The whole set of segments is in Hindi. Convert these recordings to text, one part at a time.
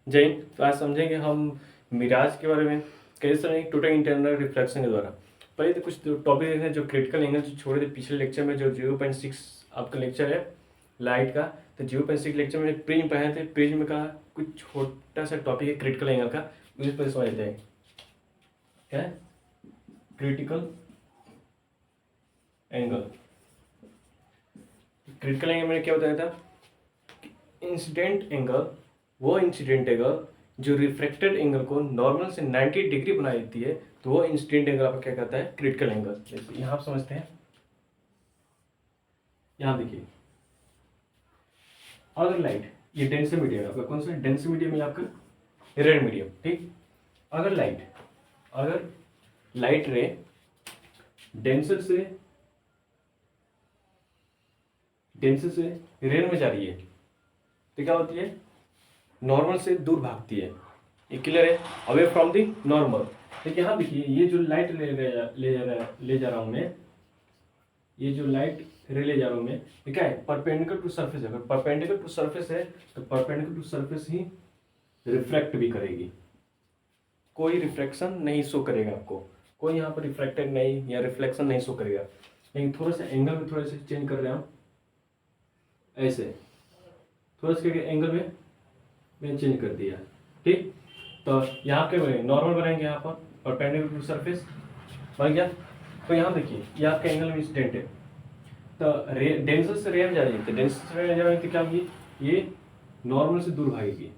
जय हिंद। तो आज समझेंगे हम मिराज के बारे में, कैसे समझेंगे टोटल इंटरनल रिफ्लेक्शन के द्वारा। पहले तो कुछ टॉपिक देखें जो क्रिटिकल एंगल जो छोड़े थे पिछले लेक्चर में, जो 0.6 आपका लेक्चर है लाइट का। तो 0.6 लेक्चर में प्रिज्म पढ़े थे। प्रिज्म का कुछ छोटा सा टॉपिक है क्रिटिकल एंगल का, उस पर समझ लेते हैं। क्या है क्रिटिकल एंगल? क्रिटिकल एंगल में क्या बताया था? इंसिडेंट एंगल वो इंसिडेंट एंगल जो रिफ्रैक्टेड एंगल को नॉर्मल से 90 डिग्री बना देती है, तो वो इंसिडेंट एंगल आपका क्या कहता है? Critical angle. जैसे यहाँ आप समझते हैं, यहाँ देखिए, अगर लाइट, ये डेंसर मीडियम है आपका, कौन सा डेंसर मीडियम है आपका? रेड मीडियम, ठीक। अगर लाइट रे डेंसर से रेड में जा रही है, तो क्या होती है? नॉर्मल से दूर भागती है। ये क्लियर है? Away from the normal. देखिए यहाँ देखिए, ये जो लाइट ले जा रहा हूँ मैं, ये जो लाइट ले जा रहा हूँ मैं, ये क्या है? परपेंडिकुलर टू सरफेस है। अगर परपेंडिकुलर टू सरफेस है तो परपेंडिकुलर टू सरफेस ही रिफ्लेक्ट भी करेगी। कोई रिफ्लेक्शन नहीं शो करेगा आपको, कोई यहाँ पर रिफ्लेक्टेड नहीं या रिफ्लेक्शन नहीं शो करेगा। लेकिन थोड़ा सा एंगल में थोड़ा सा चेंज कर रहे हैं हम, ऐसे थोड़ा सा एंगल में मैंने चेंज कर दिया, ठीक। तो यहाँ पे नॉर्मल बनाएंगे, यहाँ पर परपेंडिकुलर टू सरफेस बन गया। तो यहाँ देखिए, ये आपका एंगल में इंसिडेंट है। तो डेंसर से रेयर जा रही है, तो डेंसर से रेयर जा रही है तो क्या होगी? ये नॉर्मल से दूर भागेगी,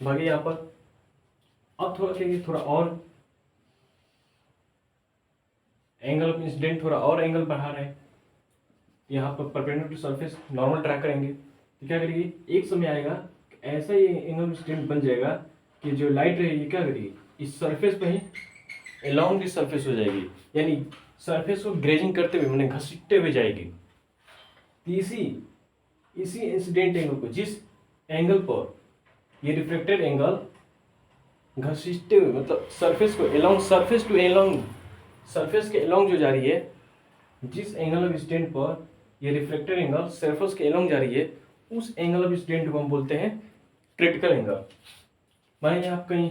यहाँ पर। अब थोड़ा क्या, थोड़ा और एंगल ऑफ इंसिडेंट, थोड़ा और एंगल बढ़ा रहे हैं। यहाँ पर perpendicular to surface normal track करेंगे, तो क्या करेगी? एक समय आएगा ऐसा ही एंगल ऑफ इंसिडेंट बन जाएगा कि जो लाइट रहेगी क्या करेगी? इस सरफेस पे ही अलॉन्ग दिस सरफेस हो जाएगी, यानी सरफेस को ग्रेजिंग करते हुए, मैंने घसीटते हुए जाएगी। इसी इंसिडेंट एंगल को, जिस एंगल पर ये रिफ्लेक्टेड एंगल घसीटते हुए, मतलब सरफेस को along, surface to along, surface के अलॉन्ग जो जा रही है, जिस एंगल ऑफ इंसिडेंट पर ये रिफ्लेक्टेड एंगल सरफेस के अलॉन्ग जा रही है, उस एंगल ऑफ इंसिडेंट को हम बोलते हैं क्रिटिकल एंगल। मान लीजिए आप कहीं,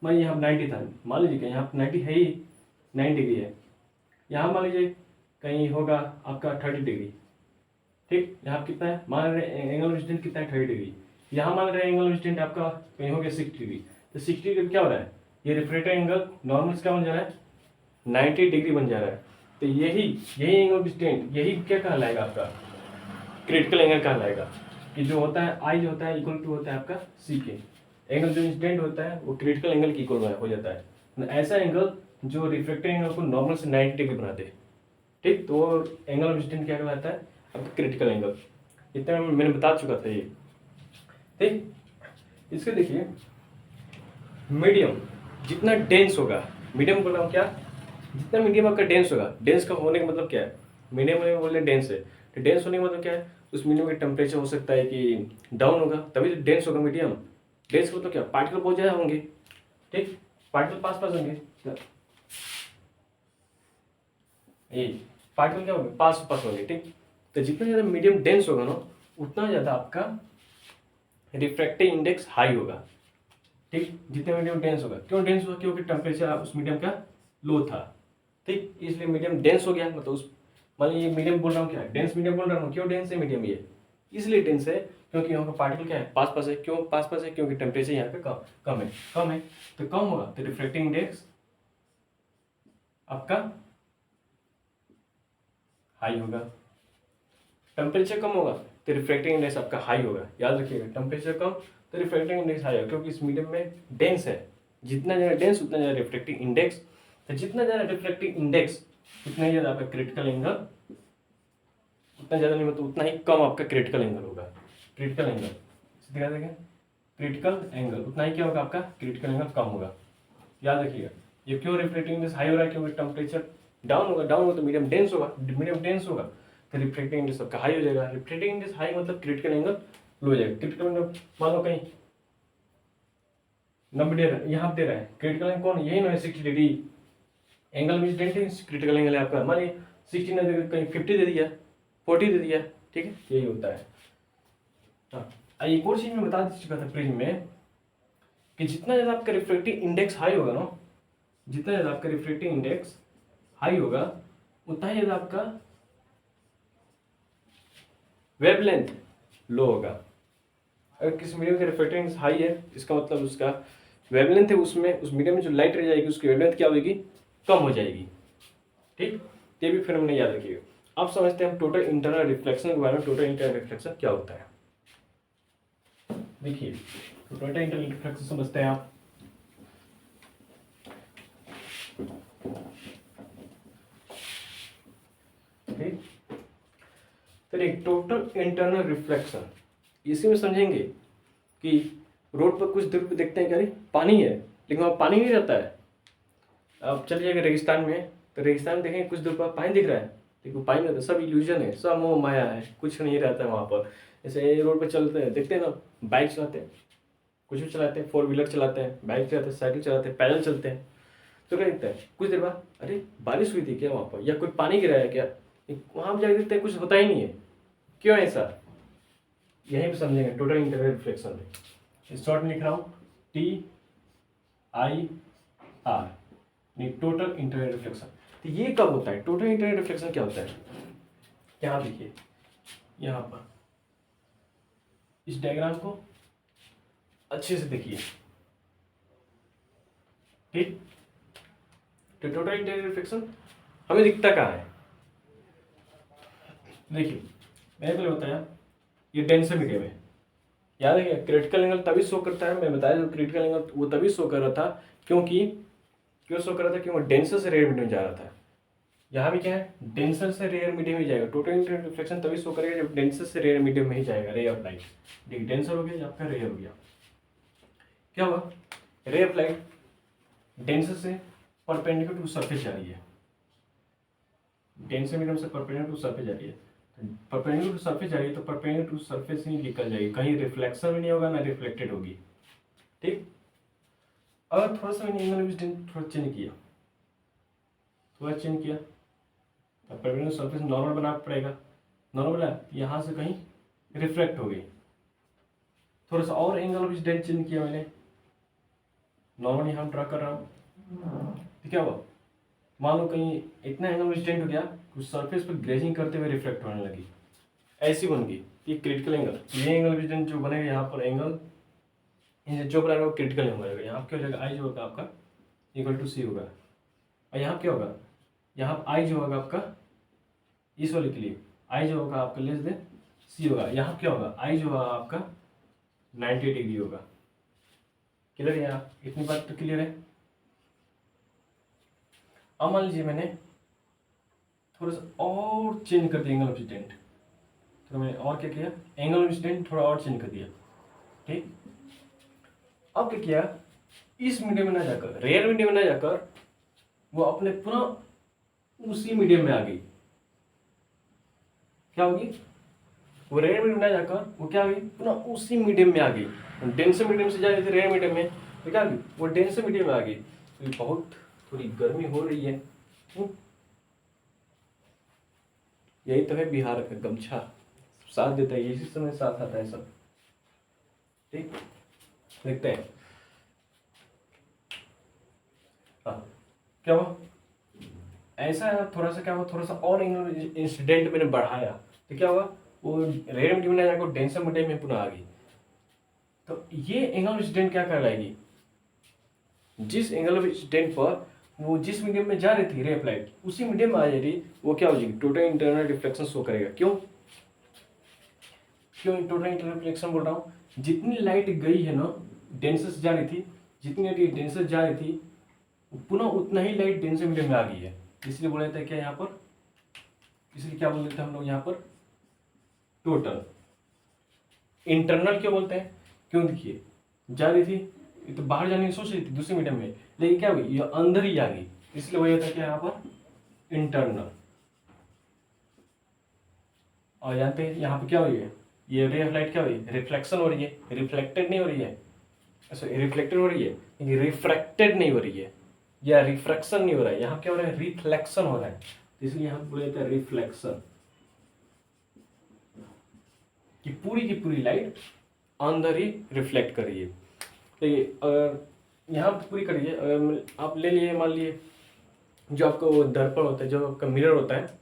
मान लीजिए यहाँ 90 था, मान लीजिए कि यहाँ 90 है ही, 9 डिग्री है। यहाँ मान लीजिए कहीं होगा आपका 30 डिग्री, ठीक। यहाँ कितना है? मान रहे एंगल ऑफ इंसिडेंट कितना है? 30 डिग्री। यहाँ मान रहे एंगल ऑफ इंसिडेंट आपका कहीं हो गया 60 डिग्री। तो 60 डिग्री क्या हो रहा है? ये रिफ्लेक्टेड एंगल नॉर्मल से क्या बन जा रहा है? 90 डिग्री बन जा रहा है। तो यही एंगल ऑफ इंसिडेंट, यही क्या कहलाएगा? आपका क्रिटिकल एंगल कहलाएगा। कि जो होता है आई, जो होता है इक्वल टू होता है आपका सी के। एंगल जो इंसिडेंट होता है वो क्रिटिकल एंगल की इक्वल हो जाता है। ऐसा एंगल जो रिफ्लेक्टेड एंगल को नॉर्मल से 90 डिग्री बनाते हैं, ठीक। तो वो एंगल ऑफ इंसिडेंट क्या कहलाता है? आपका क्रिटिकल एंगल। इतना मैंने बता चुका था ये, ठीक। इसके देखिए, मीडियम जितना डेंस होगा, मीडियम बोल रहा हूँ क्या? जितना मीडियम आपका डेंस होगा, डेंस का होने का मतलब क्या है? मीडियम में बोल रहे डेंस है, तो डेंस होने का मतलब क्या है? उस मीडियम का टेम्परेचर हो सकता है कि डाउन होगा, तभी तो डेंस होगा मीडियम। डेंस का मतलब क्या? पार्टिकल बहुत ज़्यादा होंगे, ठीक। पार्टिकल पास पास होंगे, ये पार्टिकल क्या होंगे? पास पास होंगे, ठीक। तो जितना ज़्यादा मीडियम डेंस होगा ना, उतना ज़्यादा आपका रिफ्रैक्टिव इंडेक्स हाई होगा, ठीक। जितना मीडियम डेंस होगा, क्यों डेंस होगा? क्योंकि टेम्परेचर उस मीडियम का लो था, ठीक। इसलिए मीडियम डेंस हो गया, मतलब उस, मान लीजिए मीडियम बोल रहा हूँ, क्या डेंस मीडियम बोल रहा हूँ। क्यों डेंस है मीडियम? ये इसलिए डेंस है क्योंकि यहाँ का पार्टिकल क्या है? पास पास है। क्यों पास पास है? क्योंकि टेम्परेचर यहाँ पे कम है। तो कम होगा तो रिफ्लेक्टिंग इंडेक्स आपका हाई होगा। टेम्परेचर कम होगा तो रिफ्लेक्टिंग इंडेक्स आपका हाई होगा। याद रखिएगा, टेम्परेचर कम तो रिफ्लेक्टिंग इंडेक्स हाई होगा, क्योंकि इस मीडियम में डेंस है। जितना ज़्यादा डेंस उतना ज़्यादा रिफ्लेक्टिंग इंडेक्स, तो जितना ज़्यादा रिफ्लेक्टिंग इंडेक्स उतना ही ज़्यादा आपका क्रिटिकल एंगल, उतना ज़्यादा नहीं मतलब उतना ही कम आपका क्रिटिकल एंगल होगा। क्रिटिकल एंगल दिखा देंगे, क्रिटिकल एंगल उतना ही क्या होगा? आपका क्रिटिकल एंगल कम होगा। याद रखिएगा, ये क्यों रिफ्लेक्टिंग इंडेक्स हाई हो रहा है? क्योंकि टेम्परेचर डाउन होगा, तो मीडियम डेंस होगा, तो रिफ्लेक्टिंग इंडेक्स आपका हाई हो जाएगा। रिफ्लेक्टिंग इंडेक्स हाई मतलब क्रिटिकल एंगल लो हो जाएगा। क्रिटिकल एंगल मान लो कहीं 90 दे रहा है, यहाँ दे रहा है, क्रिटिकल एंगल कौन? यही ना, 60 डिग्री एंगल में क्रिटिकल एंगल है आपका। मान लीजिए 60 ने कहीं 50 दे दिया, 40 दे दिया, ठीक है, यही होता है। हाँ, एक और चीज मैं बता चुका था प्रिज्म में, कि जितना ज़्यादा आपका रिफ्रैक्टिव इंडेक्स हाई होगा ना, जितना ज़्यादा आपका रिफ्रैक्टिव इंडेक्स हाई होगा उतना ही ज़्यादा आपका वेवलेंथ लो होगा। अगर किसी मीडियम का रिफ्रैक्टिव इंडेक्स हाई है इसका मतलब उसका वेवलेंथ है, उसमें उस मीडियम में जो लाइट रह जाएगी उसकी वेवलेंथ क्या होगी, कम हो जाएगी। ठीक, ये भी फिर हमने याद रखिएगा। अब समझते हैं हम टोटल इंटरनल रिफ्लेक्शन के बारे में। टोटल इंटरनल रिफ्लेक्शन क्या होता है, देखिए टोटल इंटरनल रिफ्लेक्शन समझते हैं आप। ठीक, तो एक टोटल इंटरनल रिफ्लेक्शन इसी में समझेंगे कि रोड पर कुछ दूर पे देखते हैं क्या नहीं पानी है, लेकिन वहाँ पानी नहीं रहता है। अब चलिए अगर रेगिस्तान में, तो रेगिस्तान में देखेंगे कुछ दूर पर पानी दिख रहा है, लेकिन वो पानी नहीं रहता, सब इल्यूजन है, सब मोह माया है, कुछ नहीं रहता है वहाँ पर। जैसे रोड पर चलते हैं, देखते हैं ना, बाइक चलाते हैं, कुछ भी चलाते हैं, 4 व्हीलर चलाते हैं, बाइक चलाते हैं, साइकिल चलाते हैं, पैदल चलते हैं, तो क्या दिखता है कुछ देर बाद अरे बारिश हुई थी क्या वहाँ पर, या कोई पानी गिरा है क्या, वहाँ पर जाकर देखते हैं कुछ होता ही नहीं है। क्यों ऐसा, यहीं पे समझेंगे टोटल इंटरनल रिफ्लेक्शन में। शॉर्ट में लिख रहा हूँ TIR, टोटल इंटरनल रिफ्लेक्शन। तो ये कब होता है, टोटल इंटरनल रिफ्लेक्शन क्या होता है, यहाँ देखिए, यहाँ पर इस डायग्राम को अच्छे से देखिए। ठीक, तो टोटल इंटरनल रिफ्लेक्शन हमें दिखता कहाँ है, देखिए मैंने पहले बताया ये डेंसर मीडियम है, याद है क्या, क्रिटिकल एंगल तभी शो करता है, मैं बताया जो क्रिटिकल एंगल वो तभी शो कर रहा था क्योंकि क्यों शो कर रहा था, क्योंकि वो डेंसर से रेयर मीडियम जा रहा था। यहाँ भी क्या है, डेंसर से रेयर मीडियम में जाएगा। टोटल इंटरनल रिफ्लेक्शन तभी शो करेगा जब डेंसर से रेयर मीडियम में ही जाएगा रे ऑफ लाइट। देखिए डेंसर हो गया, आपका रेयर हो गया, क्या हुआ, रे ऑफ लाइट डेंसर से परपेंडिकुलर टू सरफेस जा रही है, डेंसर मीडियम से परपेंडिकुलर टू सरफेस जा रही है, परपेंडिकुलर टू सरफेस जा रही है, तो परपेंडिकुलर टू सरफेस ही निकल जाएगी, कहीं रिफ्लेक्शन भी नहीं होगा ना रिफ्लेक्टेड होगी। ठीक, अगर थोड़ा सा मैंने एंगल ऑफ थोड़ा चेंज किया, थोड़ा चेंज किया, तो परपेंडिकुलर सरफेस नॉर्मल बनाना पड़ेगा, नॉर्मल है यहाँ से कहीं रिफ्लेक्ट हो गई, थोड़ा सा और एंगल ऑफ इंसिडेंट चेंज किया मैंने, नॉर्मल यहाँ ड्रा कर रहा हूँ, तो क्या हुआ, मान लो कहीं इतना एंगल ऑफ इंसिडेंट हो गया कुछ सरफेस पर ग्रेजिंग करते हुए रिफ्लेक्ट होने लगी, ऐसी बन गई, ये क्रिटिकल एंगल, ये एंगल ऑफ इंसिडेंट जो बनेगा यहाँ पर एंगल जो बनेगा वो क्रिटिकल एंगल बनेगा। यहाँ क्या हो जाएगा, आई जो होगा आपका इक्वल टू सी होगा, और यहाँ क्या होगा, यहाँ आई जो होगा आपका इस वाले के लिए आई जो होगा आपका लेस देन सी होगा, यहाँ क्या होगा, आई जो होगा आपका 90 डिग्री होगा। क्लियर है, यहाँ इतनी बात तो क्लियर है। अब मान लीजिए मैंने थोड़ा सा और चेंज कर दिया एंगल ऑफ इंसिडेंट, तो मैंने और क्या किया, एंगल ऑफ इंसिडेंट थोड़ा और चेंज कर दिया। ठीक, अब क्या किया, इस मीडियम में ना जाकर, रेयर मीडियम में ना जाकर वो अपने पुनः उसी मीडियम में आ गई, क्या होगी, वो रेयर मीडियम में ना जाकर वो क्या होगी, पुनः उसी मीडियम में आ गई। डेंसर मीडियम से जा रही थी रेयर मीडियम में, तो क्या होगी, वो डेंसर मीडियम में आ गई। तो बहुत थोड़ी गर्मी हो रही है, यही तो है बिहार का गमछा, साथ देता है, इसी समय साथ आता है सब। ठीक, देखते हैं हाँ क्या हुआ, ऐसा है थोड़ा सा क्या हुआ, थोड़ा सा और इंसिडेंट मैंने बढ़ाया, तो क्या हुआ, वो रेयर मीडियम में जाकर डेंसर मीडियम में पुनः आ गई। तो ये एंगल ऑफ इंसिडेंट क्या कहलाएगी, जिस एंगल ऑफ इंसिडेंट पर वो जिस मीडियम में जा रही थी रे अप्लाइड उसी मीडियम में आ जा रही, वो क्या हो जाएगी, टोटल इंटरनल रिफ्लेक्शन शो करेगा। क्यों क्यों टोटल इंटरनल रिफ्लेक्शन बोल रहा हूँ, जितनी लाइट गई है ना डेंसर से जा रही थी, जितनी लाइट डेंसर जा रही थी पुनः उतना ही लाइट डेंसर मीडियम में आ गई है, इसलिए बोला जाता है क्या यहाँ पर, इसलिए क्या बोल देते हैं हम लोग यहाँ पर टोटल इंटरनल क्यों बोलते हैं, क्यों देखिए जा रही थी ये तो बाहर जाने की सोच रही थी दूसरे मीडियम में, लेकिन क्या हुई ये अंदर ही आ गई, इसलिए वही होता है क्या यहाँ पर इंटरनल। और जानते हैं यहाँ पे क्या हुई है, ये रे ऑफ लाइट क्या हुई, रिफ्लेक्शन हो रही है, रिफ्लेक्टेड नहीं हो रही है, रिफ्लेक्टेड हो रही है, रिफ्रैक्टेड नहीं हो रही है, या रिफ्रैक्शन नहीं हो रहा है, यहाँ क्या हो रहा है, रिफ्लेक्शन हो रहा है, इसलिए यहाँ बोला जाता है रिफ्लेक्शन, कि पूरी की पूरी लाइट अंदर ही रिफ्लेक्ट कर रही है। देखिए अगर यहाँ पे पूरी करिए, अगर आप ले लिए मान लिए जो आपका वो दर्पण होता है, जो आपका मिरर होता है,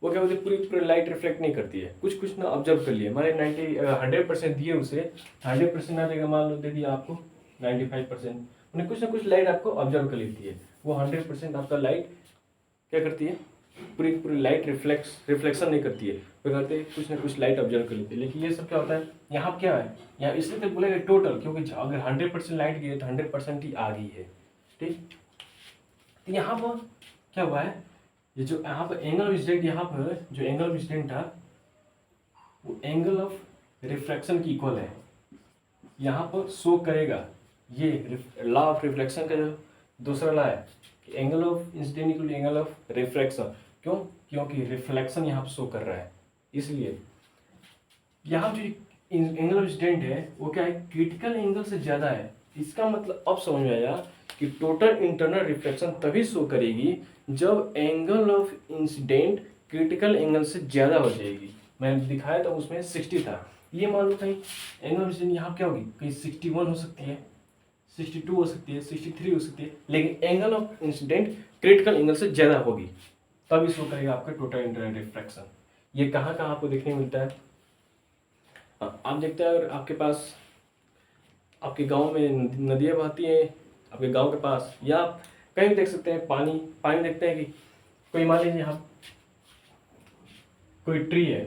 वो क्या होती है पूरी पूरी लाइट रिफ्लेक्ट नहीं करती है, कुछ कुछ ना ऑब्जर्व कर लिए। हमारे 100% दिए उसे, 100% ना देगा, मान लो दे दिया आपको 95%, उन्हें कुछ ना कुछ लाइट आपको ऑब्जर्व कर लेती है। वो 100% आपका लाइट क्या करती है, पूरी पूरी लाइट रिफ्लेक्शन नहीं करती है, वो करते कुछ ना कुछ लाइट ऑब्जर्व कर लेती है। लेकिन ये सब क्या होता है, यहाँ क्या है, यहाँ इसलिए तो बोलेगा टोटल, क्योंकि अगर 100% लाइट गई है तो 100% ही आ गई है। ठीक, तो यहाँ पर क्या हुआ है, ये जो यहाँ पर एंगल ऑफ इंसिडेंट, यहाँ पर जो एंगल ऑफ इंसिडेंट था वो एंगल ऑफ रिफ्रैक्शन की इक्वल है, यहाँ पर शो करेगा। ये लॉ ऑफ रिफ्लेक्शन का जो दूसरा लॉ है कि angle of incident equal angle of refraction. क्यों, क्योंकि रिफ्लेक्शन यहाँ पर शो कर रहा है, इसलिए यहाँ जो एंगल ऑफ इंसिडेंट है वो क्या है, क्रिटिकल एंगल से ज़्यादा है। इसका मतलब अब समझ में आया कि टोटल इंटरनल रिफ्लेक्शन तभी शो करेगी जब angle of incident critical angle से ज़्यादा हो जाएगी। मैंने दिखाया था उसमें 60 था, ये मान लो कहीं एंगल ऑफ इंसिडेंट यहाँ क्या होगी, कहीं 61 हो सकती है, 62 हो सकती है, 63 हो सकती है, लेकिन angle of incident critical angle से ज़्यादा होगी, तभी शो करेगा आपका टोटल इंटरनल रिफ्लेक्शन। ये कहाँ कहाँ आपको देखने को मिलता है, आप देखते हैं अगर आपके पास आपके गांव में नदियाँ बहती हैं आपके गांव के पास, या आप कहीं भी देख सकते हैं पानी पानी देखते हैं कि कोई मान लीजिए यहाँ कोई ट्री है,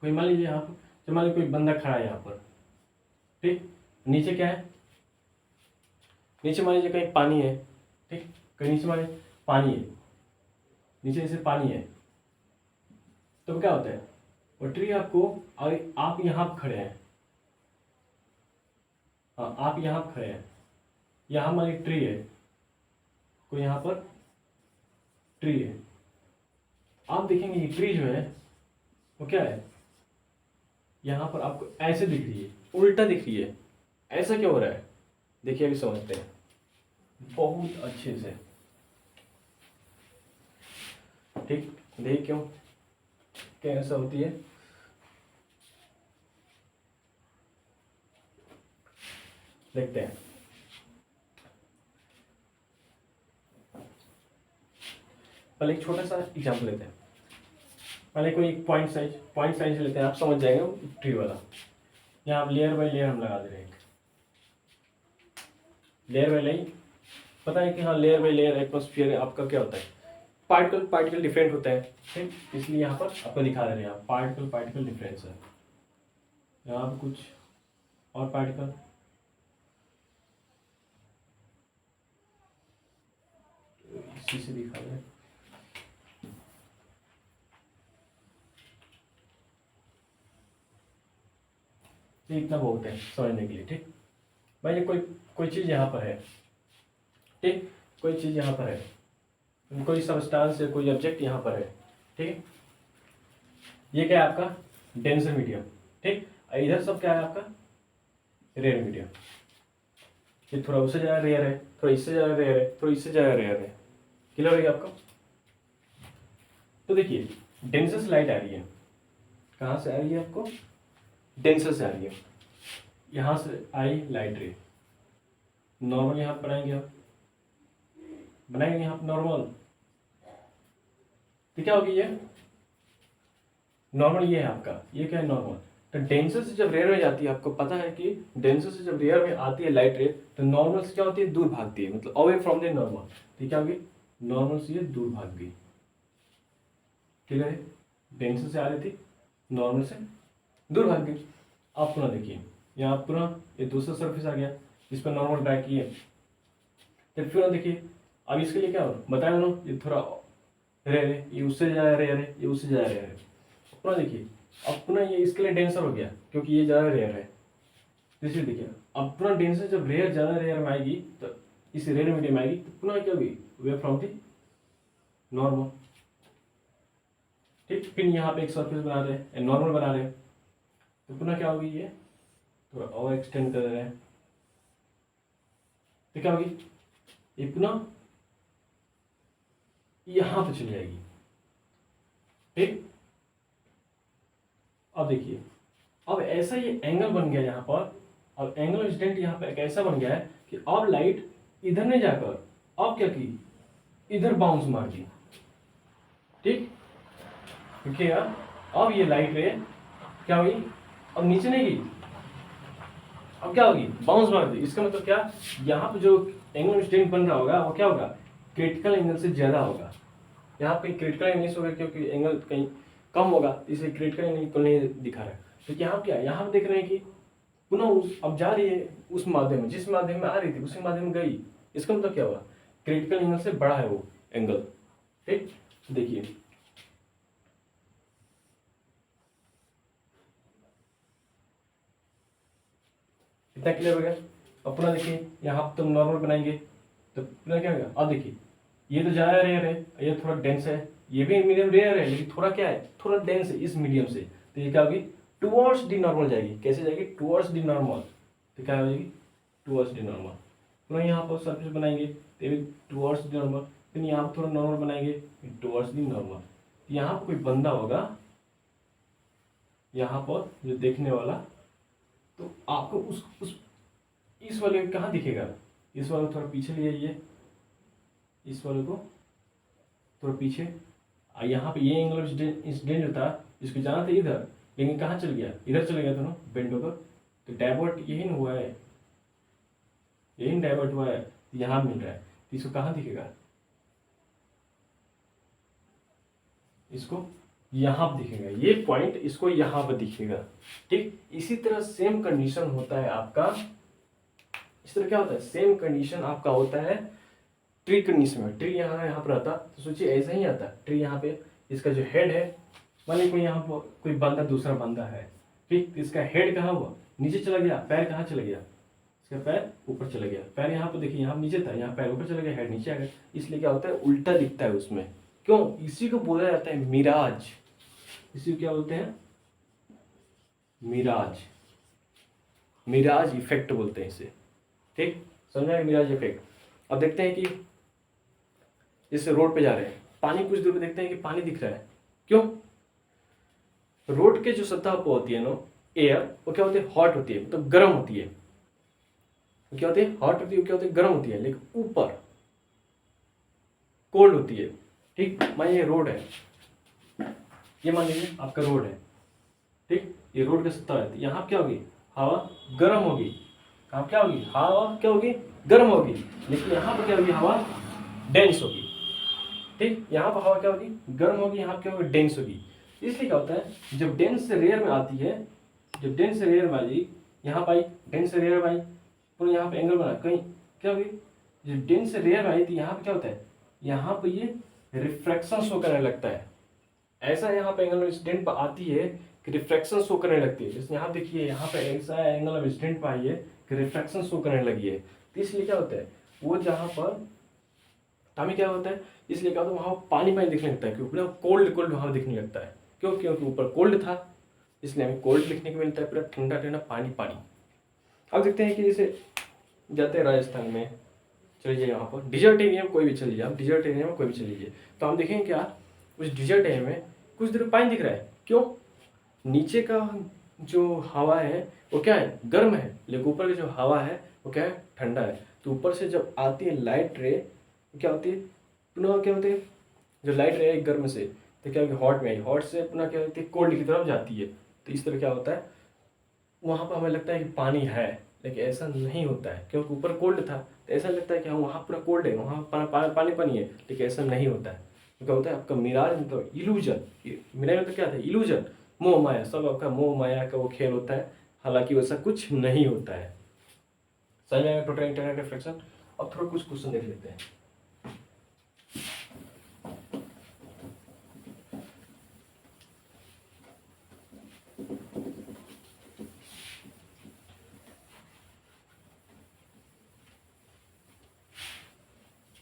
कोई मान लीजिए यहाँ पर, मान लीजिए कोई बंदा खड़ा है यहाँ पर, ठीक, नीचे क्या है, नीचे मान लीजिए कहीं पानी है, ठीक, कहीं नीचे मान लीजिए पानी है, नीचे जैसे पानी है, तो क्या होता है, वो ट्री आपको, और आप यहाँ खड़े हैं, हाँ आप यहाँ खड़े हैं, यहाँ हमारी ट्री है, कोई यहाँ पर ट्री है, आप देखेंगे ये ट्री जो है वो क्या है, यहाँ पर आपको ऐसे दिख रही है, उल्टा दिख रही है, ऐसा क्यों हो रहा है, देखिए अभी समझते हैं बहुत अच्छे से। ठीक, देखिए क्यों क्या ऐसा होती है, देखते हैं। पहले एक छोटा सा एग्जाम्पल लेते हैं, पहले कोई एक पॉइंट साइज लेते हैं, आप समझ जाएंगे ट्री वाला। यहाँ आप लेयर बाय लेयर हम लगा दे रहे हैं, लेयर बाय लेयर, पता है कि हाँ लेयर बाय लेयर एटमॉस्फेयर आपका क्या होता है, पार्टिकल डिफरेंट होता है, ठीक, इसलिए यहाँ पर आपको दिखा दे रहे हैं पार्टिकल डिफरेंस है, यहाँ पर कुछ और पार्टिकल, इसी से दिखा रहे हैं, इतना बहुत है समझने के लिए। ठीक, भाई ये कोई चीज़ यहाँ पर है, ठीक, कोई चीज़ यहाँ पर है, कोई सबस्टांस है, कोई ऑब्जेक्ट यहाँ पर है, ठीक, ये क्या है आपका डेंसर मीडियम, ठीक, इधर सब क्या है आपका रेयर मीडियम, ये थोड़ा उससे ज़्यादा रेयर है, थोड़ा इससे ज़्यादा रेयर है, थोड़ा इससे ज़्यादा रेयर है, क्लियर हो गया आपको। तो देखिए डेंसर से लाइट आ रही है, कहाँ से आ रही है आपको, डेंसर से आ रही है, यहाँ से आई लाइट रे, नॉर्मल यहाँ पर बनाएंगे, आप बनाएंगे यहाँ पर नॉर्मल, तो क्या होगी ये नॉर्मल, ये है आपका, ये क्या है नॉर्मल। तो डेंसर से जब रेयर में जाती है, आपको पता है कि डेंसर से जब रेयर में आती है लाइट रे, तो नॉर्मल से क्या होती है दूर भागती है, मतलब अवे फ्रॉम द नॉर्मल, तो क्या होगी नॉर्मल से ये दूर भाग गई, क्लियर है, डेंसर से आ रही थी नॉर्मल से दूर भाग गई। आप पुनः देखिए यहाँ पुनः ये दूसरा सरफेस आ गया, इस पर नॉर्मल ड्रैग किए, तो फिर देखिए अब इसके लिए क्या हो बताया उन्होंने, ये थोड़ा रेयर है, ये उससे ज़्यादा रेयर है, ये उससे ज़्यादा रेयर है, पुनः देखिए अब पुनः ये इसके लिए डेंसर हो गया क्योंकि ये ज़्यादा रेयर है, तो इसलिए देखिए अब पुनः डेंसर जब रेयर ज़्यादा रेयर में आएगी तो इस रेयर मीडियम आएगी, तो पुनः क्या होगी वे फ्रॉम दी नॉर्मल, ठीक, फिर यहाँ पे एक सरफेस बना रहे हैं नॉर्मल बना रहे हैं, तो पुनः क्या होगी ये थोड़ा और एक्सटेंड कर रहे हैं, तो क्या होगी ये पुनः यहाँ पे चली जाएगी, ठीक। अब देखिए अब ऐसा ये एंगल बन गया यहाँ पर, अब एंगल ऑफ इंसिडेंट यहाँ पे एक ऐसा बन गया है कि अब लाइट इधर नहीं जाकर अब क्या की, इधर बाउंस मार दी। ठीक, देखिएगा अब ये लाइट रे क्या हुई, अब नीचे नहीं गई, अब क्या होगी, बाउंस मार दी। इसका मतलब क्या, यहाँ पे जो एंगल ऑफ इंसिडेंट बन रहा होगा वो क्या होगा, क्रिटिकल एंगल से ज्यादा होगा। यहाँ पे क्रिटिकल एंगल होगा क्योंकि एंगल कहीं कम होगा, इसलिए क्रिटिकल एंगल को नहीं दिखा रहा है। तो यहाँ क्या है, यहाँ पे देख रहे हैं कि पुनः अब जा रही है उस माध्यम में, जिस माध्यम में आ रही थी उसी माध्यम में गई। इसका मतलब क्या हुआ, क्रिटिकल एंगल से बड़ा है वो एंगल। ठीक, देखिए इतना क्लियर हो गया। अब पुनः देखिए यहाँ पे तुम नॉर्मल बनाएंगे तो पुनः क्या होगा, अब देखिए ये तो ज्यादा रेयर है, ये थोड़ा डेंस है, ये भी मीडियम रेयर है लेकिन थोड़ा क्या है, थोड़ा डेंस है इस मीडियम से। तो ये क्या होगी, टुवर्ड्स डी नॉर्मल जाएगी। कैसे जाएगी, टुवर्ड्स डी नॉर्मल। तो क्या हो जाएगी, टुवर्ड्स डी नॉर्मल। पुनः यहाँ पर सरफेस बनाएंगे तो भी टुवर्ड्स डी नॉर्मल, फिर यहाँ पर थोड़ा नॉर्मल बनाएंगे टुवर्ड्स डी नॉर्मल। यहाँ पर कोई बंदा होगा यहाँ पर जो देखने वाला, तो आपको उस इस वाले कहाँ दिखेगा, इस वाले को थोड़ा पीछे ले जाइए, इस वाले को थोड़ा पीछे। यहाँ पे ये एंगल ऑफ इंसिडेंट जो था इसको जाना था इधर, लेकिन कहाँ चल गया, इधर चले गया था ना बेंड होकर। तो डाइवर्ट यही न हुआ है, यही डाइवर्ट हुआ है, यहाँ मिल रहा है। तो इसको कहाँ दिखेगा, इसको यहाँ पर दिखेगा, ये पॉइंट इसको यहाँ पर दिखेगा। ठीक, इसी तरह सेम कंडीशन होता है आपका, इस तरह क्या होता है, सेम कंडीशन आपका होता है ट्री कंडीशन में। ट्री यहाँ पर आता तो सोचिए ऐसा ही आता। ट्री यहाँ पे इसका जो हेड है, मान लीजिए कोई यहाँ पर कोई बंदा दूसरा बंदा है, ठीक, इसका हेड कहाँ हुआ, नीचे चला गया, पैर कहाँ चला गया, इसका पैर ऊपर चला गया। पैर यहाँ पर देखिए यहाँ नीचे था, यहाँ पैर ऊपर चला गया, हेड नीचे आ गया। इसलिए क्या होता है, उल्टा दिखता है उसमें। क्यों, इसी को बोला जाता है मिराज। इसी को क्या बोलते हैं, मिराज, मिराज इफेक्ट बोलते हैं इसे। ठीक, समझा है, मिराज इफेक्ट। अब देखते हैं कि जैसे रोड पे जा रहे हैं, पानी कुछ दूर पे देखते हैं कि पानी दिख रहा है। क्यों, रोड के जो सतह पर होती है ना एयर, वो क्या होती है, हॉट होती है, मतलब गर्म होती है। वो क्या होती है, हॉट होती है, क्या होती है, गर्म होती है। लेकिन ऊपर कोल्ड होती है। ठीक, मान ये रोड है, ये मान लीजिए आपका रोड है, ठीक, ये रोड का सतह है, यहाँ क्या होगी, हवा गर्म होगी। कहाँ क्या होगी, हवा क्या होगी, गर्म होगी। लेकिन यहाँ पर क्या होगी, हवा डेंस होगी। ठीक, यहाँ पर हवा क्या होगी, गर्म होगी, यहाँ क्या होगी, डेंस होगी। इसलिए क्या होता है, जब डेंस से रेयर में आती है, जब डेंस से रेयर में आई, यहाँ पर आई डेंस से रेयर में आई, पूरा यहाँ पे एंगल बना, कहीं क्या होगी, जब डेंस से रेयर में आई थी, यहाँ पे क्या होता है, यहाँ पे ये रिफ्रैक्शन शो करने लगता है। ऐसा यहाँ पे एंगल ऑफ इंसिडेंट पर आती है कि रिफ्रैक्शन शो करने लगती है। जैसे यहाँ देखिए, यहाँ पे ऐसा एंगल ऑफ इंसिडेंट पर आई है कि रिफ्रैक्शन शो करने लगी है। तो इसलिए क्या होता है, वो जहाँ पर हमें क्या होता है, इसलिए क्या होता है, वहाँ पानी पानी दिखने लगता है, क्योंकि कोल्ड कोल्ड वहाँ दिखने लगता है। क्यों, क्योंकि ऊपर कोल्ड था, इसलिए हमें कोल्ड दिखने को मिलता है, पूरा ठंडा ठंडा पानी पानी। अब देखते हैं कि जैसे जाते हैं राजस्थान में, चले जाइए वहाँ पर डिजर्ट एरिया में, कोई भी चले जाइए आप, डिजर्ट एरिया में कोई भी चले जाइए, तो हम देखेंगे क्या, उस डिजर्ट एरिया में कुछ देर पानी दिख रहा है। क्यों, नीचे का जो हवा है वो क्या है, गर्म है, लेकिन ऊपर की जो हवा है वो क्या है, ठंडा है। तो ऊपर से जब आती है लाइट रे, क्या होती है, पुनः क्या होती है, जो लाइट रे है गर्म से, तो क्या होगी, हॉट में आई, हॉट से पुनः क्या होती है, कोल्ड की तरफ जाती है। तो इस तरह क्या होता है, वहाँ पर हमें लगता है कि पानी है, लेकिन ऐसा नहीं होता है, क्योंकि ऊपर कोल्ड था। तो ऐसा लगता है कि हाँ वहाँ पूरा कोल्ड है, वहाँ पानी पानी है, लेकिन ऐसा नहीं होता है। तो क्या होता है, आपका मिराज मतलब इल्यूजन, मिराज मतलब क्या था, इल्यूजन, मोह माया, सब आपका मोह माया का वो खेल होता है। हालांकि वैसा कुछ नहीं होता है। समझ में आएगा टोटल इंटरनेट रिफ्लेक्शन। अब थोड़ा कुछ क्वेश्चन देख लेते हैं।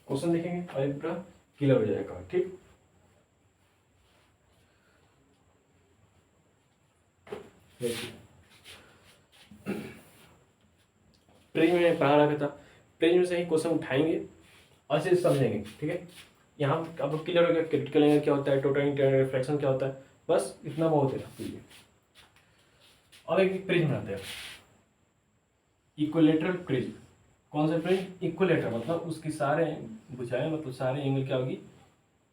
क्वेश्चन देखेंगे और पूरा क्लियर हो जाएगा। ठीक, प्रीलिम में पढ़ा रखा था, प्रीलिम से ही क्वेश्चन उठाएंगे और से समझेंगे। ठीक है, यहाँ अब क्लियर हो गया क्रिटिकल एंगल क्या होता है, टोटल इंटरनल रिफ्लेक्शन क्या होता है, बस इतना बहुत है आपके लिए। अब एक प्रिज्म बनाते हैं। इक्विलेटरल प्रिज्म, कौन सा प्रिज्म? इक्विलेटरल, मतलब उसकी सारे भुजाएं, मतलब सारे एंगल क्या होगी?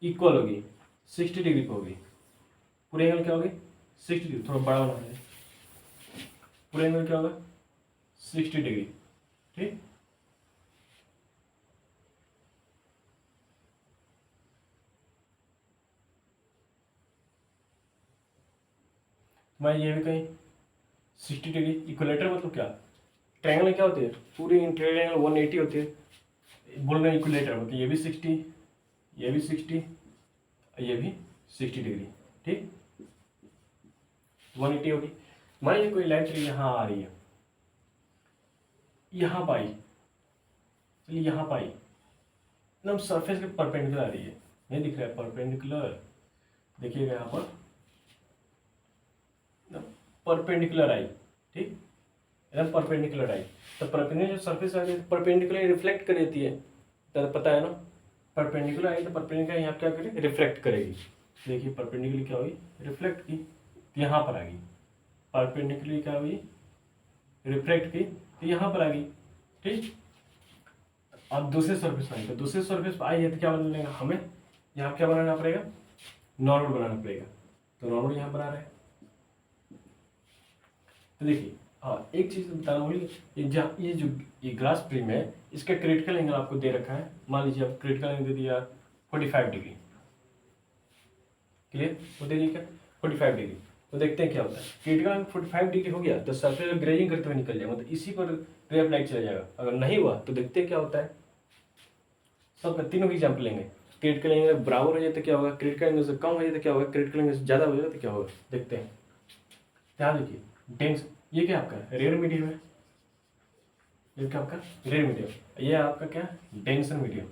इक्वल होगी, 60 डिग्री पे होगी। पूरे एंगल क्या होगी? 60 डिग्री। थोड़ा बड़ा बना है, पूरे एंगल क्या होगा? 60 डिग्री। ठीक, मैं ये भी कहीं 60 डिग्री। इक्विलेटर मतलब क्या? ट्रायंगल क्या होती है? पूरी ट्रायंगल 180 होती है। बोल रहे हैं इक्विलेटर मतलब ये भी 60, ये भी 60, ये भी 60 डिग्री। ठीक, 180 होगी। मान लीजिए कोई लाइट यहाँ आ रही है, यहाँ पाई, चलिए यहाँ पाई, एकदम सरफेस के परपेंडिकुलर आ रही है, नहीं दिख रहा है? परपेंडिकुलर, देखिएगा यहाँ पर परपेंडिकुलर आई। ठीक, एकदम परपेंडिकुलर आई, तो परपेंडिकुलर जो सरफेस आ रही है परपेंडिकुलर रिफ्लेक्ट कर देती है, तो पता है ना? परपेंडिकुलर आई तो परपेंडिकुलर यहाँ क्या करेगी? रिफ्लेक्ट करेगी। देखिए परपेंडिकुलर क्या हुई? रिफ्लेक्ट की, तो यहाँ पर आ गई। परपेंडिकुलर क्या हुई? रिफ्लेक्ट की, तो यहाँ पर आ गई। ठीक, अब दूसरे सरफेस पर आई, तो दूसरे सरफेस पर आई है तो क्या बनाना हमें? यहाँ क्या बनाना पड़ेगा? नॉर्मल बनाना पड़ेगा। तो नॉर्मल यहाँ बना रहे हैं। तो देखिए, हाँ एक चीज़ बताना भूल, ये जो ये ग्लास प्रिज्म है, इसका क्रिटिकल एंगल आपको दे रखा है। मान लीजिए आप क्रिटिकल एंगल दे दिया 45 डिग्री, क्लियर? वो दे दिया क्या? 45 डिग्री। तो देखते हैं क्या होता है। क्रिटिकल एंगल 45 डिग्री हो गया तो सरफेस ग्रेजिंग करते हुए निकल जाएगा, मतलब इसी पर रे ऑफ लाइट चला जाएगा। अगर नहीं हुआ तो देखते हैं क्या होता है। सबका तीनों की एग्जाम्पल लेंगे। क्रिटिकल एंगल बराबर हो जाए तो क्या होगा? क्रिटिकल एंगल से कम हो जाए तो क्या होगा? क्रिटिकल एंगल से ज़्यादा हो जाए तो क्या होगा? देखते हैं। ध्यान देखिए, डेंस, ये क्या आपका रेयर मीडियम है, ये क्या आपका रेयर मीडियम, ये आपका क्या? Denser medium.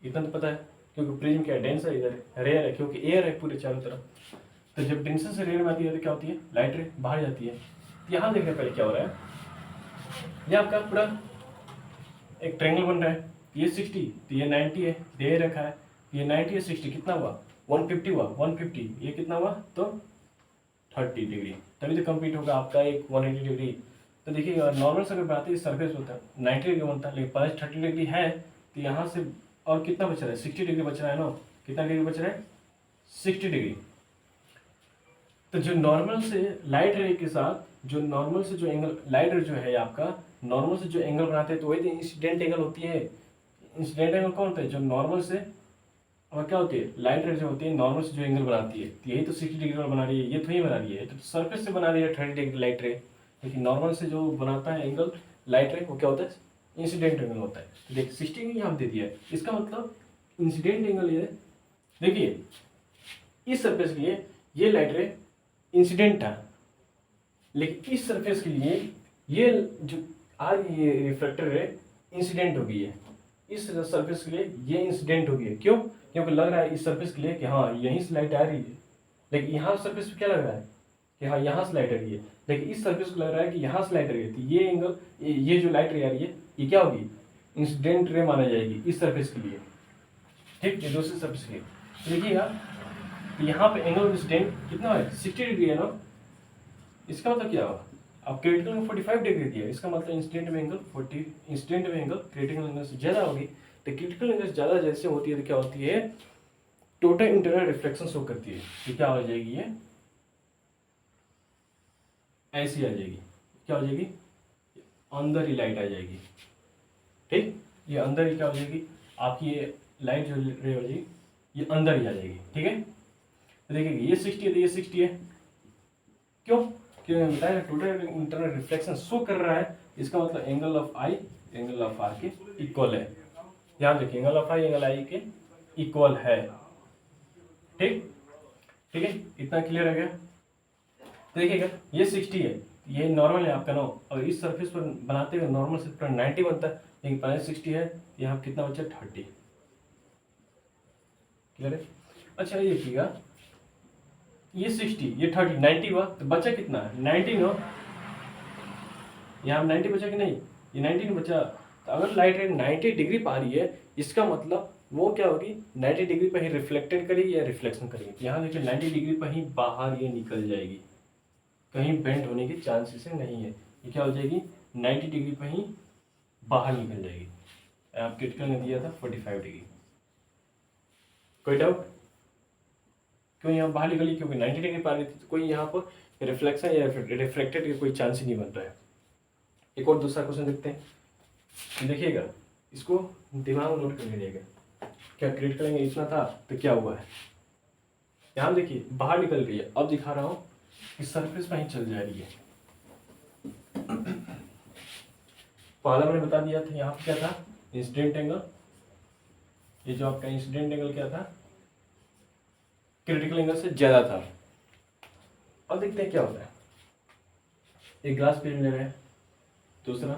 इतना तो पता है, क्योंकि प्रिज्म क्या है? डेंस है, इधर रेयर है क्योंकि एयर है पूरे चारों तरफ। तो जब डेंसर से रेयर में आती है तो क्या होती है? लाइट रे बाहर जाती है। तो यहाँ देखने पहले क्या हो रहा है, ये आपका पूरा एक ट्रायंगल बन रहा है। ये 60, तो ये 90 है, दे रखा है। ये 90 है 60 कितना हुआ? 150 हुआ। 150 ये कितना हुआ? तो 30 डिग्री, तभी तो कंप्लीट होगा आपका एक 180 डिग्री। तो देखिए नॉर्मल से अगर बनाते हैं सरफेस होता है 90 डिग्री बनता है, लेकिन 30 डिग्री है, तो यहाँ से और कितना बच रहा है? 60 डिग्री बच रहा है ना? कितना डिग्री बच रहा है? 60 डिग्री। तो जो नॉर्मल से लाइट रे के साथ, जो नॉर्मल से जो एंगल लाइट रे जो है आपका, नॉर्मल से जो एंगल बनाते हैं तो वही तो इंसिडेंट एंगल होती है। इंसिडेंट एंगल कौन होता है? जो नॉर्मल से, और क्या होती है? लाइट रे जो होती है नॉर्मल से जो एंगल बनाती है, तो यही तो 60 डिग्री बना रही है, ये तो ही बना रही है, तो सरफेस से बना रही है 30 डिग्री लाइट रे। लेकिन नॉर्मल से जो बनाता है एंगल लाइट रे, वो क्या होता है? इंसिडेंट एंगल होता है। तो देखिए 60 डिग्री यहाँ दे दिया है, इसका मतलब इंसिडेंट एंगल ये, देखिए इस सरफेस के लिए ये लाइट रे इंसिडेंट था, लेकिन इस सरफेस के लिए ये जो आ रही है रिफ्लेक्टर रे इंसिडेंट हो गई है। इस सरफेस के लिए ये इंसिडेंट हो गई है। क्यों? क्योंकि लग रहा है इस सरफेस के लिए कि हाँ यहीं से लाइट आ रही है, लेकिन यहाँ सरफेस पे क्या लग रहा है कि हाँ यहाँ से लाइट आ रही है, लेकिन इस सरफेस को लग रहा है कि यहाँ से लाइट आ रही है। तो ये एंगल, ये जो लाइट रे आ रही है, ये क्या होगी? इंसिडेंट रे माना जाएगी इस सरफेस के लिए। ठीक, ये दूसरे सरफेस के लिए। तो देखिएगा यहाँ पे एंगल इंसिडेंट कितना है? 60 डिग्री है ना? इसका मतलब क्या होगा? अब क्रिटिकल में 45 डिग्री दिया, इसका मतलब इंसिडेंट में एंगल 40, इंसिडेंट में एंगल क्रिटिकल एंगल से ज़्यादा होगी। तो क्रिटिकल एंगल ज़्यादा जैसे होती है तो क्या होती है? टोटल इंटरनल रिफ्लेक्शन शो करती है। तो क्या हो जाएगी? ये ऐसी आ जाएगी। क्या हो जाएगी? अंदर ही लाइट आ जाएगी। ठीक, ये अंदर ही क्या हो जाएगी? आपकी ये लाइट जो रे हो जाएगी ये अंदर ही आ जाएगी। ठीक है, तो देखिए ये 60 है तो ये 60 है। क्यों? क्योंकि बताया टोटल इंटरनल रिफ्लेक्शन शो कर रहा है, इसका मतलब angle of I angle of R के इक्वल है। ध्यान देखिए, angle of I angle I के इक्वल है। ठीक, ठीक है, इतना क्लियर हो गया? तो देखिएगा ये 60 है, ये नॉर्मल है आपका नो, और इस सरफेस पर बनाते हुए नॉर्मल से पूरा 90 बनता है, लेकिन पहले 60 है, यहाँ कितना बचा? 30। क्लियर है? अच्छा ये देखिएगा, ये 60 ये 30 90 हुआ, तो बचा कितना? 90 नो, यहाँ 90 बचा कि नहीं? ये 90 नहीं बचा। तो अगर लाइट रे 90 डिग्री पा रही है, इसका मतलब वो क्या होगी? 90 डिग्री पर ही रिफ्लेक्टेड करेगी या रिफ्लेक्शन करेगी। यहाँ देखिए 90 डिग्री पर ही बाहर ये निकल जाएगी, कहीं बेंड होने के चांसेस नहीं है। ये क्या हो जाएगी? 90 डिग्री पर ही बाहर निकल जाएगी। आप क्रिटिकल ने दिया था 45 डिग्री। कोई डाउट? क्यों यहाँ बाहर निकली? क्योंकि 90 डिग्री पा रही थी, तो कोई यहाँ पर रिफ्लेक्शन या रिफ्लेक्टेड का कोई चांस ही नहीं बन रहा है। एक और दूसरा क्वेश्चन देखते हैं, देखिएगा, इसको दिमाग में नोट कर लीजिएगा। क्या क्रिटिकल एंगल इतना था तो क्या हुआ है? यहाँ देखिए बाहर निकल गई है। अब दिखा रहा हूँ कि सरफेस पर ही चल जा रही है। पहला मैंने बता दिया था यहाँ पर क्या था, इंसिडेंट एंगल। ये जो आपका इंसिडेंट एंगल क्या था, क्रिटिकल एंगल से ज्यादा था। अब देखते हैं क्या होता है। एक ग्लास पेन ले रहे हैं, दूसरा,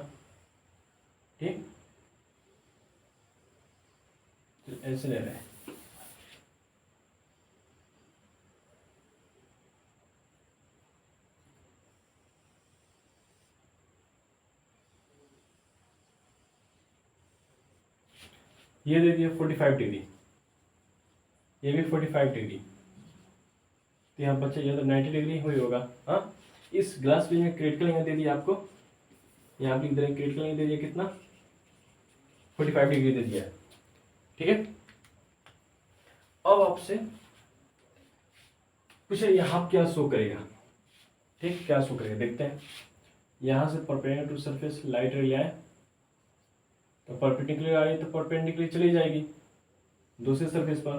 ठीक, ऐसे ले रहे हैं। ये दे दिया 45 डिग्री, ये भी 45 डिग्री, तो यहाँ बच्चे या तो 90 डिग्री हुई होगा। हाँ, इस ग्लास पेज में क्रिटिकल एंगल दे दिया आपको, यहाँ लिख दे रहे हैं क्रिटिकल एंगल दे दिया कितना, 45 डिग्री दे दिया है। ठीक है, अब आपसे पूछे यहाँ क्या शो करेगा। ठीक, क्या शो करेगा देखते हैं। यहाँ से परपेंडिकुलर टू सरफेस लाइट रे आए तो परपेंडिकुलर आई तो परपेंडिकुलर चली जाएगी दूसरे सरफेस पर।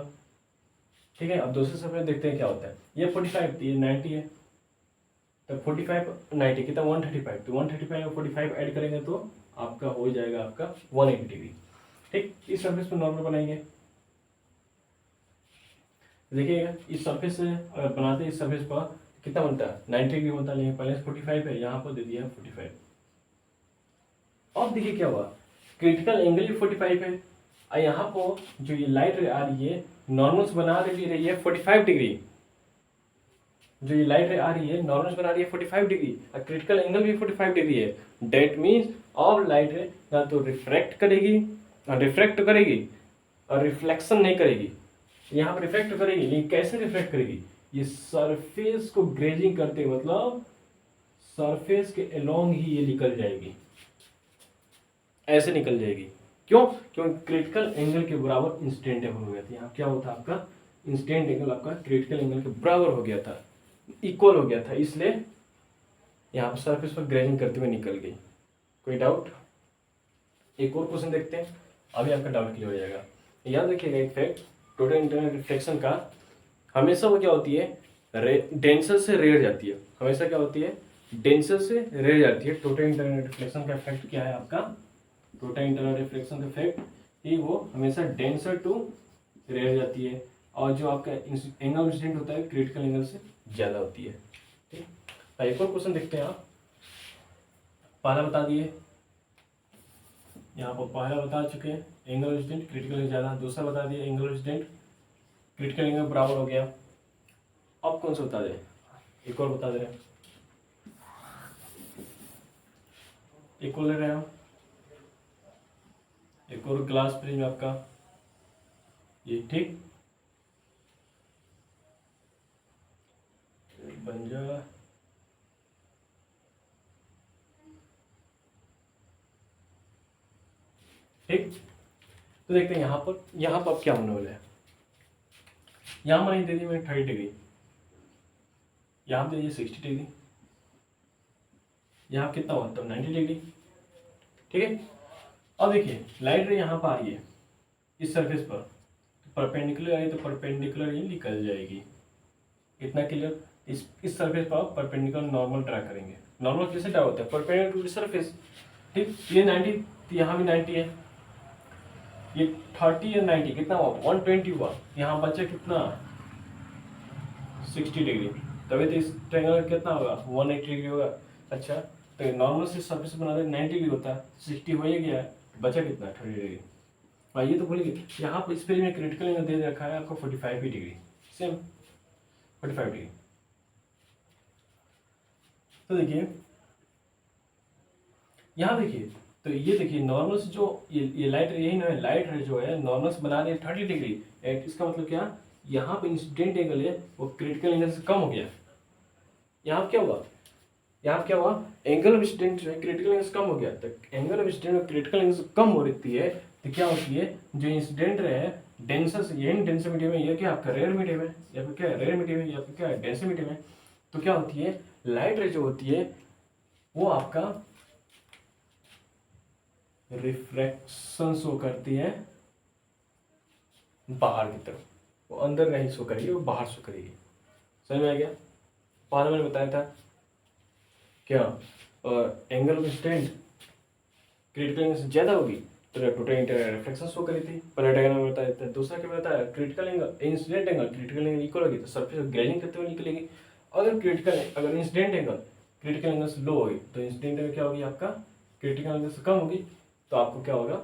ठीक है, अब दूसरे सरफेस देखते हैं क्या होता है। ये 45 थी, ये 90 है, तो 45 90 कितना 135, तो 135 और 45 ऐड करेंगे तो आपका हो जाएगा आपका 180 डिग्री। ठीक, इस सरफेस पर नॉर्मल बनाएंगे। देखिएगा इस सरफेस से अगर बनाते हैं इस सरफेस पर कितना बनता है 90 डिग्री बनता है, लेकिन पहले 45 है, यहाँ पर दे दिया 45। अब देखिए क्या हुआ, क्रिटिकल एंगल भी 45 है और यहाँ पर जो ये लाइट आ रही है नॉर्मल से बना रही है 45 डिग्री। जो ये लाइट रे आ रही है नॉर्मल बना रही है 45 डिग्री और क्रिटिकल एंगल भी 45 डिग्री है। डेट मीन्स ऑल लाइट रे ना तो रिफ्रैक्ट करेगी और रिफ्लेक्शन नहीं करेगी। यहाँ पर रिफ्लेक्ट करेगी, लेकिन कैसे रिफ्लेक्ट करेगी, ये सरफेस को ग्रेजिंग करते मतलब सरफेस के अलोंग ही ये निकल जाएगी, ऐसे निकल जाएगी। क्यों? क्योंकि क्रिटिकल एंगल के बराबर इंसिडेंट एंगल हो गया था। यहाँ क्या होता आपका इंसिडेंट एंगल आपका क्रिटिकल एंगल के बराबर हो गया था, इक्वल हो गया था, इसलिए यहाँ पर सरफेस पर ग्रेजिंग करते हुए निकल गई। कोई डाउट? एक और क्वेश्चन देखते हैं, अभी आपका डाउट क्लियर हो जाएगा। याद रखिएगा एक फैक्ट, टोटल इंटरनल रिफ्लेक्शन का हमेशा वो क्या होती है, डेंसर से रेयर जाती है। हमेशा क्या होती है, डेंसर से रेयर जाती है। टोटल इंटरनल रिफ्लेक्शन का इफेक्ट क्या है आपका, टोटल इंटरनल रिफ्लेक्शन का इफेक्ट कि वो हमेशा डेंसर टू रेयर जाती है और जो आपका एंगल इंसिडेंट होता है क्रिटिकल एंगल से ज़्यादा होती है। ठीक, एक और क्वेश्चन देखते हैं आप। पहला बता दिए, यहाँ पर पहला बता चुके हैं एंगल इंसिडेंट क्रिटिकल एंगल ज़्यादा, दूसरा बता दिए एंगल इंसिडेंट क्रिटिकल एंगल बराबर हो गया। अब कौन सा बता दें, एक और बता दे रहे हैं, एक और ले रहे हैं, एक और ग्लास प्रिज्म में आपका ये, ठीक, बन जा। ठीक, तो देखते हैं यहाँ पर अब क्या होने वाला है। यहाँ मैंने दे दी मैंने 30 डिग्री, यहाँ पे दे दिए 60 डिग्री, यहाँ कितना हुआ तब 90 डिग्री। ठीक है, अब देखिए लाइट रे यहाँ पर आ रही है इस सरफेस पर, परपेंडिकुलर आई तो परपेंडिकुलर ही निकल जाएगी। इतना क्लियर? इस सरफेस पर आप परपेंडिकुलर नॉर्मल ड्रा करेंगे। नॉर्मल कैसे ड्रा होता है, परपेंडिकुलर सरफेस। ठीक, ये 90 तो यहाँ भी 90 है, ये 30 और 90 कितना हुआ 120 हुआ, यहाँ बचा कितना 60 डिग्री, तभी तो इस ट्रायंगल कितना होगा 180 डिग्री होगा। अच्छा, तो नॉर्मल से सरफेस बनाते 90 डिग्री होता है, 60 हो ही गया, बचा कितना 30 डिग्री। ये तो भूलिए, यहाँ पर इस पेज में क्रिटिकल एंगल दे रखा है आपको 45 डिग्री, सेम 45 डिग्री। तो देखिए यहाँ देखिए, तो ये देखिए नॉर्मल से जो ये लाइट यही ना है, लाइट रे जो है नॉर्मल से बना रही है 30 डिग्री। इसका मतलब क्या, यहाँ पे इंसिडेंट एंगल है वो क्रिटिकल एंगल से कम हो गया। यहाँ क्या हुआ, यहाँ क्या हुआ, एंगल ऑफ इंसिडेंट जो है क्रिटिकल एंगल से कम हो गया, तो एंगल ऑफ इंसिडेंट और क्रिटिकल एंगल से कम हो रही है तो क्या होती है, जो इंसिडेंट है डेंसर, यही डेंसर मीडियम है, ये क्या आपका रेयर मीडियम है, या फिर क्या है रेयर मीडियम है, या फिर क्या है डेंसर मीडियम है, तो क्या होती है लाइट रे जो होती है वो आपका रिफ्रैक्शन शो करती है बाहर की तरफ, वो अंदर नहीं शो करेगी, वो बाहर शो करेगी। समझ में आ गया? पहले मैंने बताया था क्या, angle of incident critical angle से ज़्यादा होगी तो टोटल रिफ्लेक्शन शो करी थी, पहला डायग्राम में बताया था। दूसरा क्या बताया, critical angle incident angle critical angle equal होगी तो सरफेस ग्रेजिंग करते हुए निकलेगी। अगर इंसिडेंट एंगल क्रिटिकल एंगल से लो होगी तो इंसिडेंट एंगल क्या होगी आपका, क्रिटिकल एंगल से कम होगी, तो आपको क्या होगा,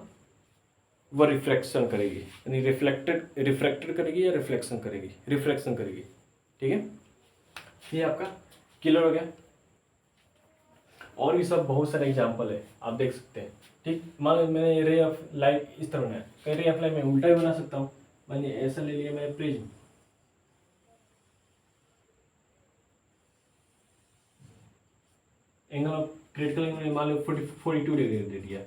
वो रिफ्लेक्शन करेगी, यानी रिफ्रैक्टेड करेगी या रिफ्लेक्शन करेगी, रिफ्लेक्शन करेगी। ठीक है, ये आपका क्लियर हो गया। और भी सब बहुत सारे एग्जाम्पल है, आप देख सकते हैं। ठीक, मान लो मैंने रे ऑफ लाइट इस तरह बनाया, कई रे ऑफ लाइट मैं उल्टा भी बना सकता हूँ। मैंने ऐसा ले लिया, मैंने prism, angle of critical angle मान लो 42 डिग्री दे दिया,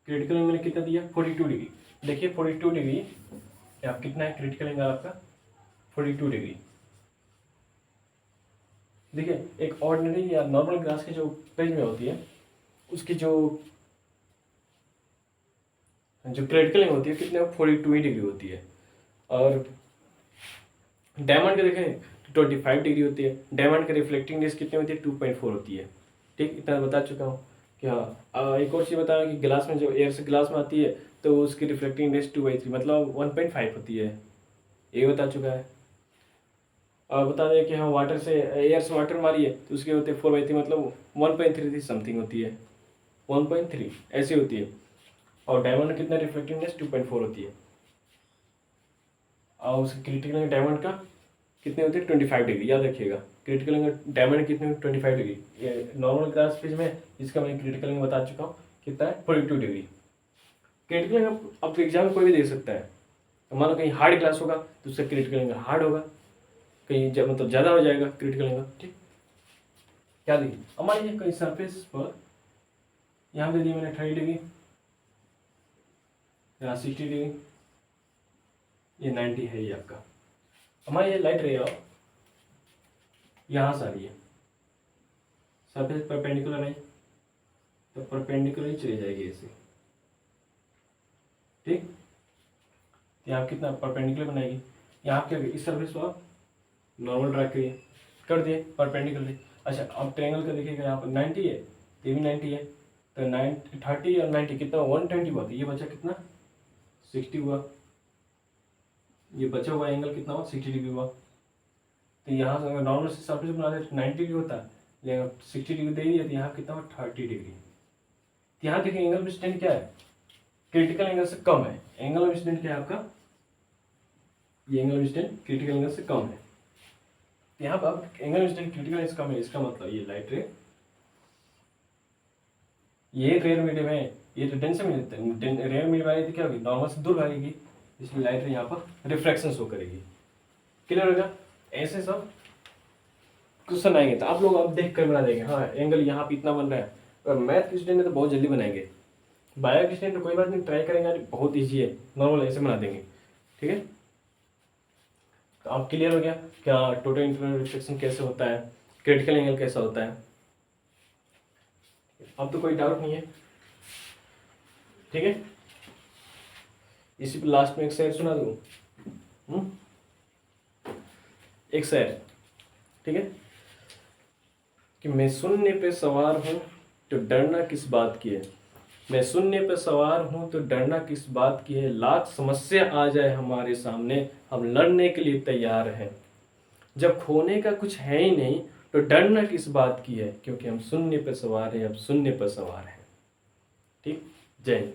क्रिटिकल एंगल कितना दिया 42 डिग्री। देखिए 42 डिग्री आप कितना है, क्रिटिकल एंगल आपका 42 डिग्री। देखिए एक ऑर्डिनरी या नॉर्मल ग्लास की जो पेज में होती है उसकी जो क्रिटिकल एंगल होती है कितने 42 डिग्री होती है, और डायमंड का देखें 25 डिग्री होती है। डायमंड का रिफ्लेक्टिंग इंडेक्स कितनी होती है 2.4 होती है। ठीक, इतना बता चुका हूँ कि हाँ। एक और चीज़ बताया कि ग्लास में, जो एयर से ग्लास में आती है तो उसकी रिफ्लेक्टिंग इंडेक्स 2/3 मतलब 1.5 होती है, ये बता चुका है। और बता दें कि हाँ वाटर से, एयर से वाटर मारी है तो उसके होते 4/3 मतलब 1.3 समथिंग होती है, 1.3 ऐसी होती है। और डायमंड कितना रिफ्लेक्टिंग इंडेक्स 2.4 होती है। और उसकी क्रिटिकल एंगल डायमंड का कितने होते हैं 25 डिग्री, याद रखिएगा। क्रिटिकल एंगल डायमंड कितने 25 डिग्री, ये नॉर्मल ग्लास पेज में इसका मैं क्रिटिकल एंगल बता चुका हूँ कितना है 42 डिग्री। क्रिटिकल एंगल अब एग्जाम में कोई भी दे सकता है, तो मान लो कहीं हार्ड ग्लास होगा तो उसका क्रिटिकल एंगल हार्ड होगा, कहीं मतलब ज़्यादा हो जाएगा क्रिटिकल एंगल। ठीक, क्या देखिए अब मान लीजिए कहीं सरफेस पर यहाँ दे दिया मैंने 30 डिग्री, यहाँ 60 डिग्री, ये 90 है ये आपका। हमारी ये लाइट रे यहाँ से आ रही है, सरफेस परपेंडिकुलर है तो परपेंडिकुलर ही चली जाएगी ऐसे। ठीक, यहाँ कितना परपेंडिकुलर बनाएगी, यहाँ क्या इस सरफेस को आप नॉर्मल ड्रैग करिए, कर दिए परपेंडिकुलर। अच्छा अब ट्रायंगल का देखिएगा, यहाँ पर 90 है, ये भी 90 है, तो 30 और 90 कितना 120 हुआ, तो ये बचा कितना 60 हुआ, ये बचा हुआ एंगल कितना हुआ 60 डिग्री हुआ। तो यहाँ से अगर नॉर्मल से सरफेस बना दे 90 डिग्री होता है, लेकिन 60 डिग्री दे दिया तो यहाँ कितना हुआ 30 डिग्री। तो यहाँ देखिए एंगल ऑफ इंसिडेंट क्या है, क्रिटिकल एंगल से कम है। एंगल ऑफ इंसिडेंट क्या है आपका, ये angle of incident critical angle से कम है। तो यहाँ पर अब angle of incident critical angle से कम है, इसका मतलब ये लाइट रे, ये रेयर मीडियम है, ये तो डेंसर मीडियम, रेयर मीडियम आएगी तो क्या होगी नॉर्मल से दूर भागेगी, इसलिए लाइट रे यहाँ पर रिफ्लेक्शन शो करेगी। क्लियर होगा? ऐसे सब क्वेश्चन आएंगे तो आप लोग अब देख कर बना देंगे, हाँ एंगल यहाँ पे इतना बन रहा है। और मैथ के स्टूडेंट है तो बहुत जल्दी बनाएंगे, बायो के स्टूडेंट तो कोई बात नहीं, ट्राई करेंगे, बहुत ईजी है, नॉर्मल ऐसे बना देंगे। ठीक है, तो आप क्लियर हो गया क्या टोटल इंटरनल रिफ्लेक्शन कैसे होता है, क्रिटिकल एंगल कैसा होता है। अब तो कोई डाउट नहीं है। ठीक है, इसी पे लास्ट में एक शेर सुना दूँ, एक शेर। ठीक है, कि मैं शून्य पे सवार हूँ तो डरना किस बात की है, मैं शून्य पे सवार हूँ तो डरना किस बात की है, लाख समस्या आ जाए हमारे सामने हम लड़ने के लिए तैयार हैं, जब खोने का कुछ है ही नहीं तो डरना किस बात की है, क्योंकि हम शून्य पे सवार हैं, अब शून्य पर सवार हैं। ठीक, जय हिंद।